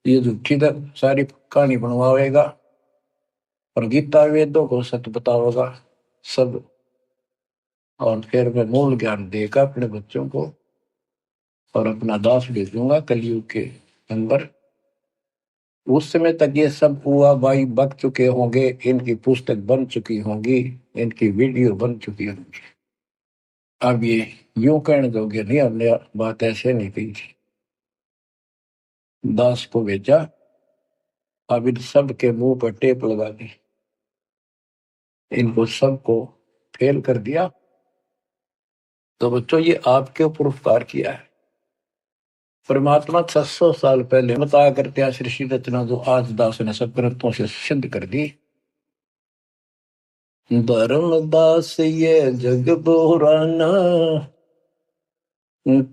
ये झूठी सारी कहानी बनवाएगा, और गीता वेदों को सत्य बताओगा सब, और फिर मैं मूल ज्ञान देगा अपने बच्चों को, और अपना दास भेजूंगा कलयुग के अंदर। उस समय तक ये सब हुआ भाई बक चुके होंगे, इनकी पुस्तक बन चुकी होंगी, इनकी वीडियो बन चुकी होंगी। अब ये यूं कहने दोगे नहीं, हमने बात ऐसे नहीं कही थी। दास को भेजा, अब इन सब के मुंह पर टेप लगा दी, इनको सबको फेल कर दिया। तो बच्चों ये आपके ऊपर उपकार किया है। परमात्मा 600 साल पहले बताया करते हैं सृष्टि रचना, जो आज दास ने सब ग्रंथों से सिद्ध कर दी। धर्मदास ये जग बोराना,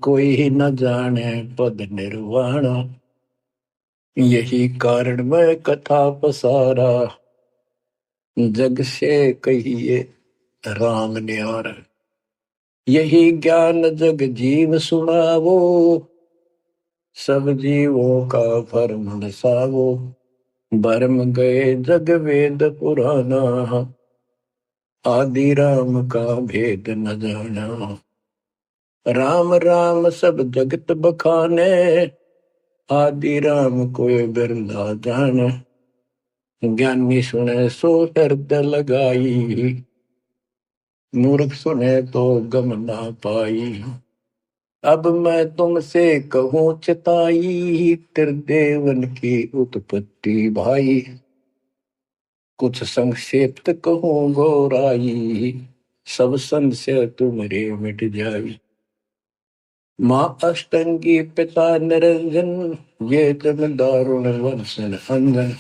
कोई न जाने पद निर्वाणा, यही कारण मैं कथा पसारा, जग से कहिए राम न्यारा। यही ज्ञान जग जीव सुनावो, सब जीवों का फर्मान सावो, भरम गए जग वेद पुराना, आदि राम का भेद न जाना। राम राम सब जगत बखाने, आदि राम कोई बिरला जाने। ज्ञानी सुने सो हृदय लगाई, मूर्ख सुने तो गम ना पाई। अब मैं तुमसे कहूँ चिताई, त्रिदेवन की उत्पत्ति भाई। कुछ संक्षेप्त कहूँ गौराई, सब संशय तुमरे मिट जाई। माँ अष्टंगी पिता निरंजन, ये जन दारुण वंशन अंजन।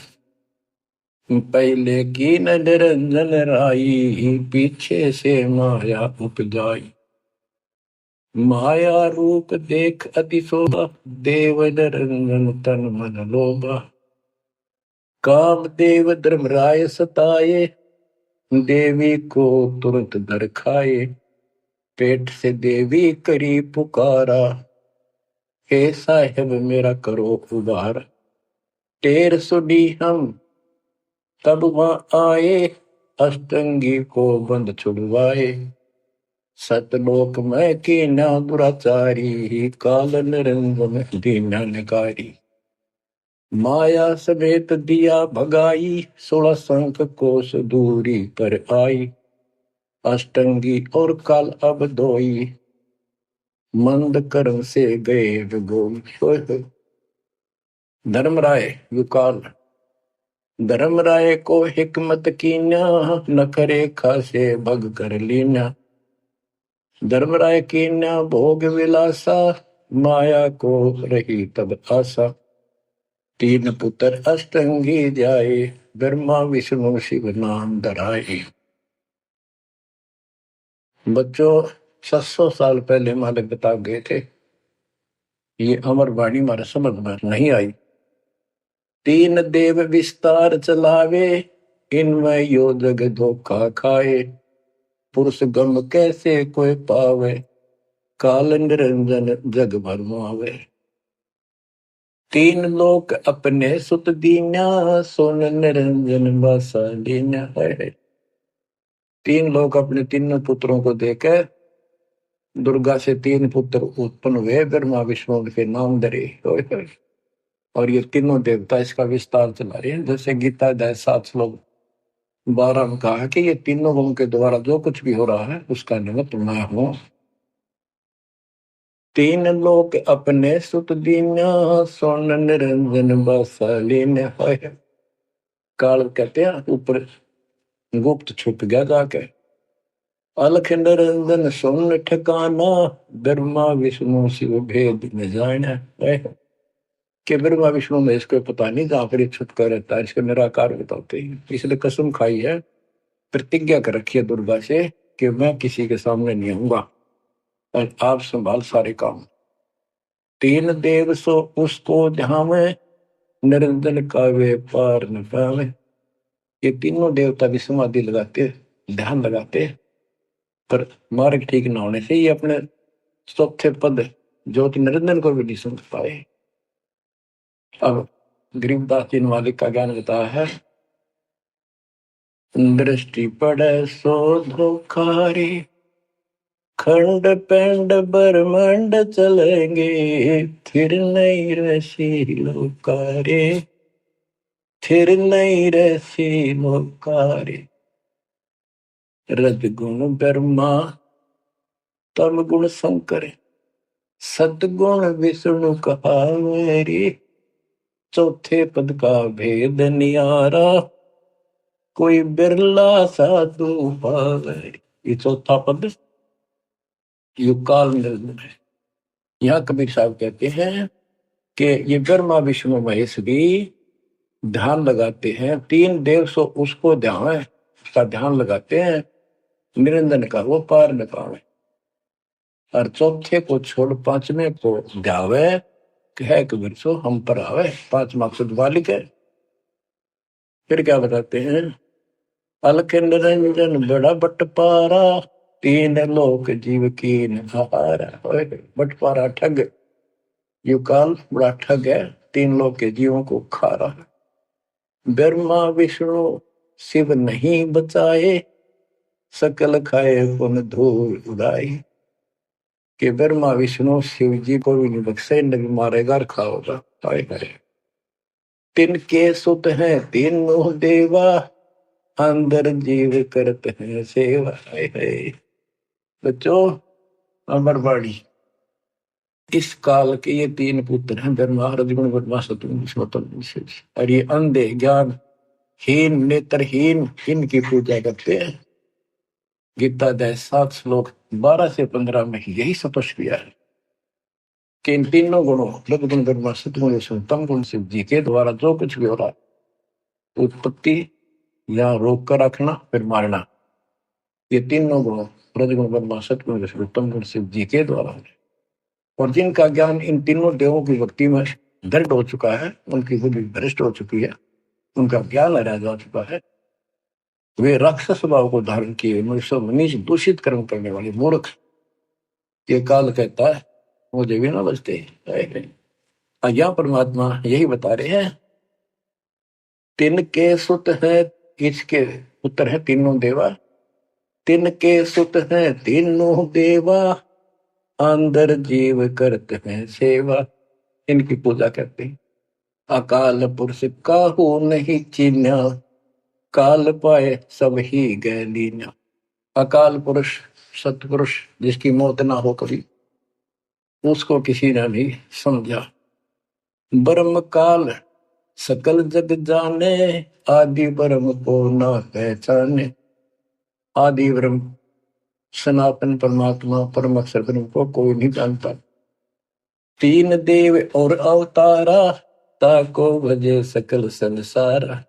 पहले की न निरंजन राई, पीछे से माया उपजाई। माया रूप देख अति शोभा, देव निरंजन तन मन लोभा। काम देव धर्मराय सताए, देवी को तुरंत दर खाए। पेट से देवी करी पुकारा, हे साहेब मेरा करो उबार। टेर सुनी हम तब वहां आए, अष्टंगी को बंद छुड़वाए। सतलोक में कीना दुराचारी, काल निरंजन दीना निकारी। माया समेत दिया भगाई, 16 संख कोस दूरी पर आई। अष्टंगी और काल अब दोई, मंद कर्म से गए विगोई। धर्मराय युकाल। धर्मराय को हिकमत कीना, नखरे खासे भग कर लीना। धर्मराय कीना भोग विलासा, माया को रही तब आशा। 3 पुत्र अष्टंगी जाए, ब्रह्मा विष्णु शिव नाम धराए। बच्चों 700 साल पहले मालिक बता गए थे, ये अमर वाणी हमारे समझ में नहीं आई। 3 देव विस्तार चलावे, इनमें यो जग धोखा खाए। पुरुष गम कैसे कोई पावे, काल निरंजन जग भरमावे। 3 लोक अपने सुत दीना, सोन निरंजन बसा लीना है। 3 लोग अपने तीनों पुत्रों को देकर दुर्गा से 3 पुत्र उत्पन्न हुए, ब्रह्मा विष्णु के नाम धरे। और ये तीनों देवता इसका विस्तार चला रहे हैं। जैसे गीता अध्याय 7 श्लोक 12 में कहा कि ये तीनों गुण के द्वारा जो कुछ भी हो रहा है उसका निमित्त मैं हूं। 3 लोक अपने सुत दीना, सोन निरंजन बसा लीन है। काल कहते हैं ऊपर गुप्त छुप गया जाके। अलख निरंजन सुन ठिकाना, ब्रह्मा विष्णु शिव भेद न जाना है। कि ब्रह्मा विष्णु में इसको पता नहीं, जहां पर छुप कर रहता है इसको निराकार बताते हैं। इसलिए कसम खाई है, प्रतिज्ञा कर रखी है दुर्गा से कि मैं किसी के सामने नहीं आऊंगा और आप संभाल सारे काम। 3 देव सो उसको ध्यावे, निरंजन का वे पार न पावे। ये तीनों देवता भी समाधि लगाते, ध्यान लगाते, पर मार्ग ठीक न होने से ये अपने चौथे पद ज्योति निरंजन को भी नहीं समझ पाए। अब गरीबदास जी ने मालिक का ज्ञान बताया है। दृष्टि पड़े सो धोखारी, खंड पेंड ब्रह्मांड चलेंगे। फिर नहीं रसी लोकारे, फिर नहीं रसी लोकारे। रजगुण ब्रह्मा, तम गुण शंकर, सतगुण विष्णु कहावेरी। चौथे पद का भेद नियारा, कोई बिरला साधु पावे। ये चौथा पद युगकाल निरंजन है। यहाँ कबीर साहब कहते हैं कि ये ब्रह्मा विष्णु महेश भी ध्यान लगाते हैं। 3 देव सो उसको ध्यान है, उसका ध्यान लगाते हैं, निरंजन का वो पार न पावे। और चौथे को छोड़ 5वें को ध्यावे, कह कबीर सो हम पर आवे। 5 मकसद वालिक है। फिर क्या बताते हैं, अलख निरंजन बड़ा बटपारा, 3 लोक जीव कीन हारा। बटपारा ठग, युगकाल बड़ा ठग है, 3 लोक के जीवों को खा रहा है। ब्रह्मा विष्णु शिव नहीं बचाए, सकल खाए पुन धूल उड़ाई। कि ब्रह्मा विष्णु शिव जी को भी नहीं बख्शे, न मारेगा और खाओगा। हाय हाय। तिनके सुत हैं तीनों देवा, अंदर जीव करते हैं सेवा। हाय हाय। बच्चों, अमरवाड़ी इस काल के ये तीन पुत्र हैं, ब्रह्मा रजगुण ब्रह्मा सतगुण विष्णु। और ये अंधे ज्ञान हीन नेत्रहीन इनकी पूजा करते हैं। गीता अध्याय 7 श्लोक 12 से 15 में यही स्पष्ट किया है कि इन तीनों गुणों रजगुण ब्रह्मा सतगुण विष्णु तम गुण शिव जी के द्वारा जो कुछ भी हो रहा है, उत्पत्ति या रोक कर रखना फिर मारना, ये तीनों गुणों रजगुण ब्रह्मा सतगुण विष्णु तम गुण शिव जी के द्वारा है। और जिनका ज्ञान इन तीनों देवों की भक्ति में दृढ़ हो चुका है, उनकी बुद्धि भ्रष्ट हो चुकी है, उनका ज्ञान हरा जा चुका है, वे राक्षस भाव को धारण किए मनुष्य मनीष दूषित कर्म करने वाले मूर्ख, ये काल कहता है मुझे भी ना बचते। यहाँ परमात्मा यही बता रहे हैं, तिनके सुत है, इसके पुत्र है तीनों देवा, तिनके सुत है तीनों देवा, अंदर जीव करते हैं सेवा। इनकी पूजा करते हैं। अकाल पुरुष काहू नहीं चीन्या, काल पाए सब ही गए लीन्या। अकाल पुरुष सतपुरुष जिसकी मौत ना हो कभी, उसको किसी ने भी समझा। ब्रह्म काल सकल जग जाने, आदि ब्रह्म को ना पहचाने। आदि ब्रह्म सनातन परमात्मा परम अक्षर ब्रह्म को कोई नहीं जानता। तीन देव और अवतारा, ताको भजे सकल संसारा।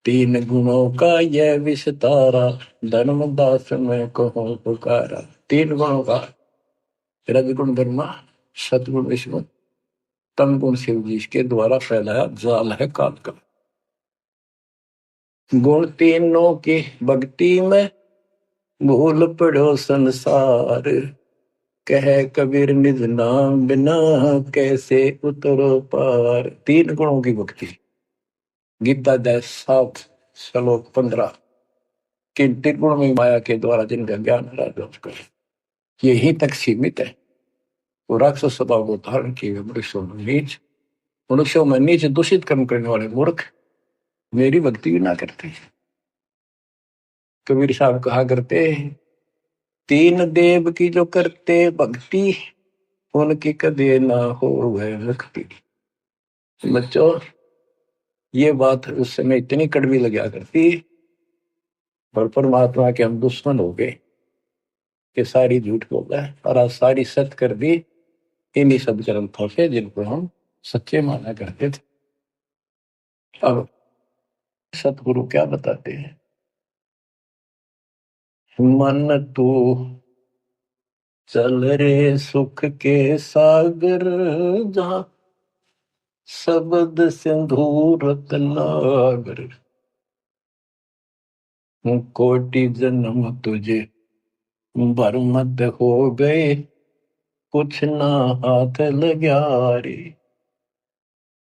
तीन गुणों का यह विस्तारा, धर्मदास में कहो पुकारा। तीन गुणों का रजगुण ब्रह्मा सतगुण विष्णु तम गुण शिव जी के द्वारा फैलाया जाल है काल का। गुण तीनों की भक्ति में भूल पड़ो संसार, कह कबीर निज नाम बिना कैसे उतरो पार। तीन गुणों की भक्ति, गीता अध्याय 7 श्लोक 15। कि तीन गुण में माया के द्वारा जिनका ज्ञान है यही तक सीमित है। वो राक्षस स्वभाव को धारण किए मनुष्यों में नीच दूषित कर्म करने वाले मूर्ख मेरी भक्ति भी ना करते। कबीर साहब कहा करते, तीन देव की जो करते भक्ति, उनकी कदे ना हो वह भक्ति। बच्चों, ये बात उस समय इतनी कड़वी लगा करती, पर परमात्मा के हम दुश्मन हो गए कि सारी झूठ बोल रहा है और आज सारी सत्य कर दी इन्हीं सब ग्रंथों से जिनको हम सच्चे माना करते थे। अब सतगुरु क्या बताते हैं, मन तू चल रे सुख के सागर, जहां शब्द सिंधु रत्नागर। कोटि जन्म तुझे बरमद हो गए, कुछ ना हाथ लग्या रे।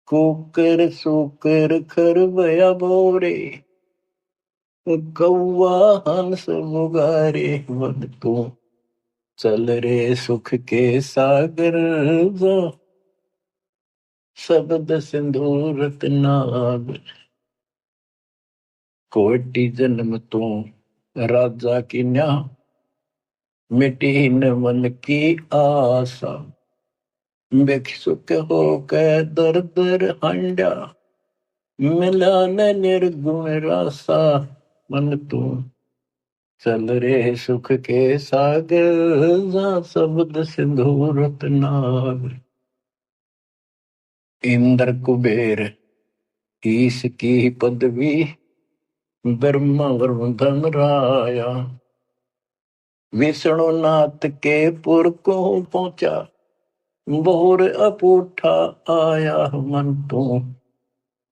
कुकर सुकर खरबया बोरे, कौवा हंस मुगारे। मन तू चल रे सुख के सागर, शब्द सिंधु रत्नागर। कोटि जन्म तू राजा की न्या, मिटी न मन की आशा। भिक्षुक हो के दर दर हंडा, मिला न निर्गुण रासा। मन तू चल रे सुख के सागर, जा शब्द सिंधु रत्नागर। इंद्र कुबेर ईश की पदवी, ब्रह्मा वरुण धन राया। विष्णुनाथ के पुर को पहुंचा, भोर अपूठा आया। मन तू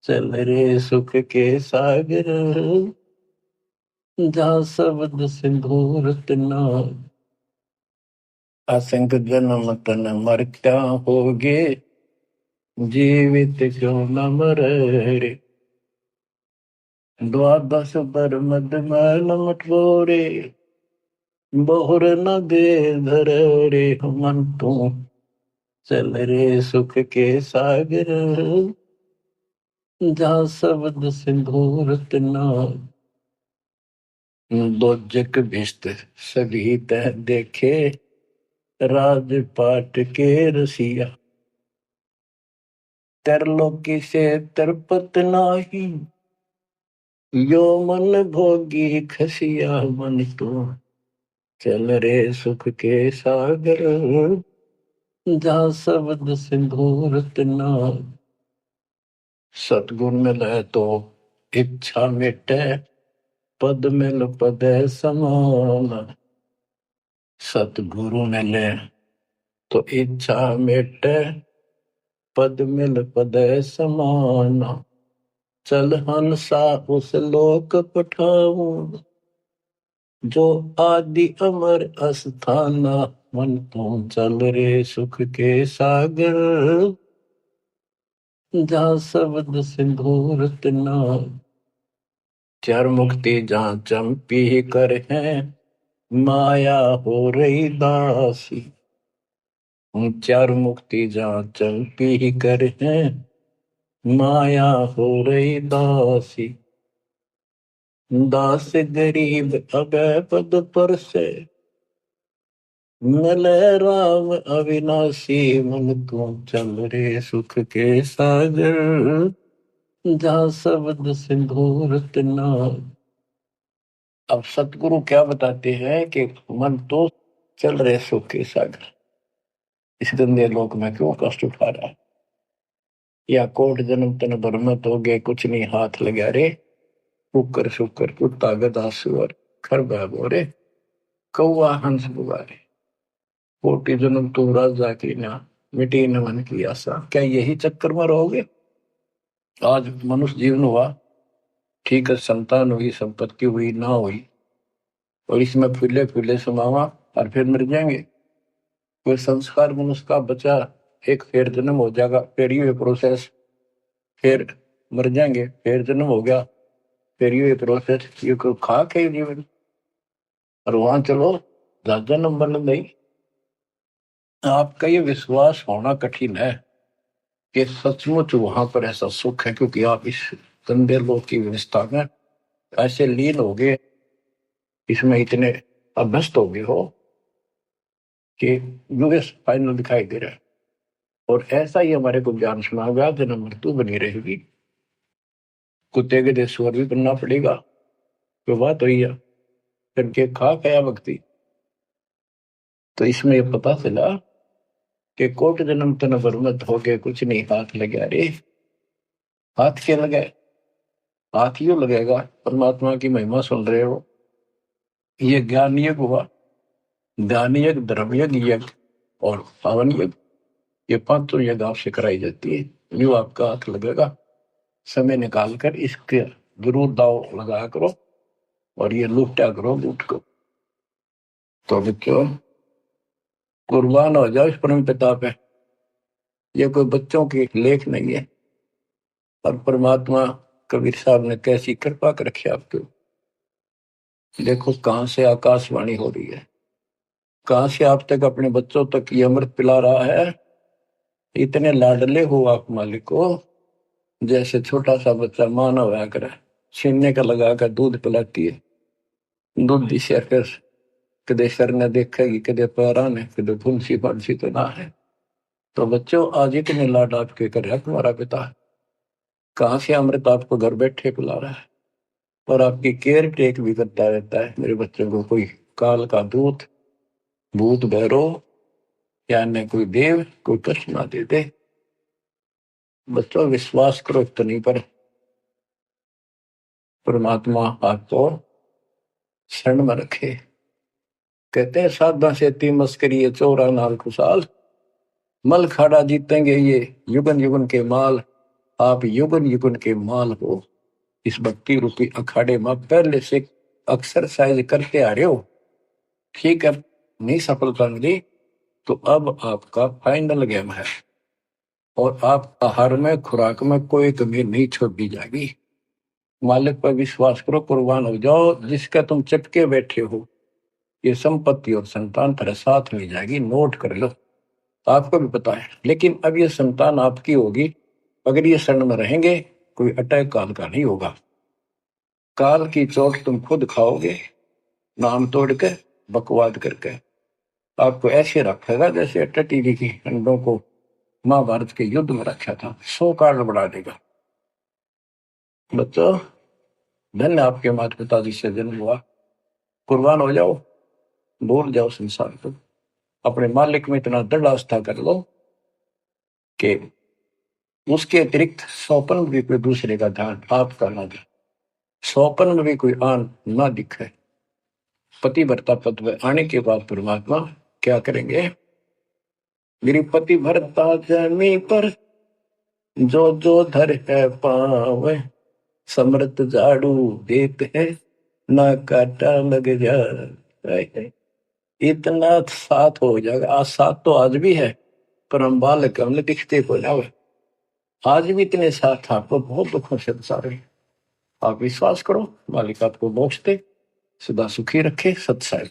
चल रे सुख के सागर, जा शब्द सिंधु रत्नागर। असंख्य जन्म तन मरता होगे, जीवित क्यों न मरे रे। द्वादश बर मद मैल मटोरे, बहुर न दे धर रे मन तू, चल रे सुख के सागर, जहाँ शब्द सिंदूर तना, दोजक भिष्ट सभी तह देखे, राजपाट के रसिया, तरलोकी से तरपत नाही, यो मन भोगी खसिया मन तो, चल रे सुख के सागर, जहाँ शब्द सिंदूर तना। सतगुण मिले तो इच्छा मिटे, पद मिल पद समान, सतगुरु मिले तो इच्छा मिटे, पद मिल पद समान, चल हंसा उस लोक पठाऊं, जो आदि अमर अस्थाना, मन तुम चल रे सुख के सागर, जहाँ शब्द सिंदूर तना। चार मुक्ति जहाँ चंपी कर है, माया हो रही दासी, चार मुक्ति जहाँ चंपी कर है, माया हो रही दासी, दास गरीब अगय पद पर से, मिले राम अविनाशी, मन तू चल रे सुख के सागर, जहाँ शब्द सिंदूर तना। अब सतगुरु क्या बताते हैं कि मन तो चल रहे सुख के सागर, इस गंदे लोक में क्यों कष्ट उठा रहा है, या कोट जन्म तन भरमत हो गए, कुछ नहीं हाथ लगा रे, कुकर शुकर कुत्ता गधा सुअर खरबा बोरे, कौआ हंस बुआरे, कोटि जन्म तू राजा की ना, मिटी न मन की आशा। क्या यही चक्कर में रहोगे? आज मनुष्य जीवन हुआ, ठीक है, संतान हुई, संपत्ति हुई ना हुई, और इसमें फूले फूले समावा और फिर मर जाएंगे। कोई संस्कार मनुष्य का बचा, एक फिर जन्म हो जाएगा, फिर ये प्रोसेस, फिर मर जाएंगे, फिर जन्म हो गया, फिर ये प्रोसेस, ये कोई खाक है जीवन? और वहां चलो ज्यादा नंबर नहीं। आपका ये विश्वास होना कठिन है कि सचमुच वहां पर ऐसा सुख है, क्योंकि आप इस गंदे लोक की व्यवस्था में ऐसे लीन हो गए, इसमें इतने अभ्यस्त हो गए हो कि यूएस फाइनल दिखाई दे रहा है। और ऐसा ही हमारे को ज्ञान सुना गया, जन्म मृत्यु बनी रहेगी, कुत्ते के देश स्वर भी बनना पड़ेगा, तो बात हुई है, फिर के खा गया भक्ति। तो इसमें ये पता चला कि कोट जन्म तन बरमत हो गए, कुछ नहीं हाथ लगे रे। हाथ क्या लगे? हाथ यूं लगेगा, परमात्मा की महिमा सुन रहे हो, ये ज्ञान यज्ञ हुआ, ध्यान यज्ञ, धर्म यज्ञ और पावन यज्ञ, ये पांचों यज्ञ आपसे कराई जाती है। यूं आपका हाथ लगेगा, समय निकाल कर इसके जरूर दाव लगाया करो, और ये लूटा करो लूट को। तो बच्चों, कुर्बान हो जाओ इस परम पिता पे, ये कोई बच्चों की लेख नहीं है। और परमात्मा कबीर साहब ने कैसी कृपा कर रखी आपको, देखो कहां से आकाशवाणी हो रही है, कहां से आप तक अपने बच्चों तक ये अमृत पिला रहा है। इतने लाडले हो आप मालिक को, जैसे छोटा सा बच्चा मानव होया करे, छीनने का लगा कर दूध पिलाती है, दूध दी से फिर कदे सर ने देखेगी, कदे पैरा ने, कदे फुंसी फंसी तो ना है। तो बच्चों, आज इतने लाड आपके कर रहा तुम्हारा पिता, कहां से अमृत आपको घर बैठे पिला रहा है, और आपकी केयर टेक भी करता रहता है मेरे बच्चों को। कोई काल का दूत, भूत भैरव या अन्य कोई देव कोई कष्ट ना दे दे। बच्चों, विश्वास करो इतनी पर, परमात्मा आपको शरण में रखे। कहते हैं साधा से ती मस्करी है चोरा नाल खुशाल, मल खाड़ा जीतेंगे ये युगन युगन के माल। आप युगन युगन के माल हो, इस भक्ति रूपी अखाड़े में पहले से एक्सरसाइज करते आ रहे हो, ठीक है, नहीं सफलता मिली तो अब आपका फाइनल गेम है, और आप आहार में खुराक में कोई कमी नहीं छोड़ दी जाएगी। मालिक पर विश्वास करो, कुर्बान हो जाओ। जिसका तुम चटके बैठे हो, ये संपत्ति और संतान तेरे साथ में जाएगी, नोट कर लो। आपको भी पता है, लेकिन अब ये संतान आपकी होगी। अगर ये शरण में रहेंगे, कोई अटैक काल का नहीं होगा। काल की चोट तुम खुद खाओगे, नाम तोड़ के, बकवाद करके। आपको ऐसे रखेगा जैसे टटी जी की अंडों को महाभारत के युद्ध में रखा था, 100 कार्ड बढ़ा देगा। बच्चों, धन्य आपके माता पिता जी से जन्म हुआ। कुर्बान हो जाओ, भूल जाओ संसार को। अपने मालिक में इतना दृढ़ आस्था कर लो कि उसके अतिरिक्त सौपन में भी कोई दूसरे का ध्यान आपका ना दे, सौपन में भी कोई आन ना दिखे। पतिव्रता पद में आने के बाद परमात्मा क्या करेंगे? गिरिपति भरता जमी पर जो जो धर है पावे, समृत झाड़ू देते हैं ना काटा लग जाए। इतना साथ हो जाएगा। आज साथ तो आज भी है, पर हम बालक हमने दिखते को ना। आज भी इतने साथ आपको बहुत दुखों से सारे। आप विश्वास करो, मालिक आपको मोक्ष दे, सदा सुखी रखे। सत्संग।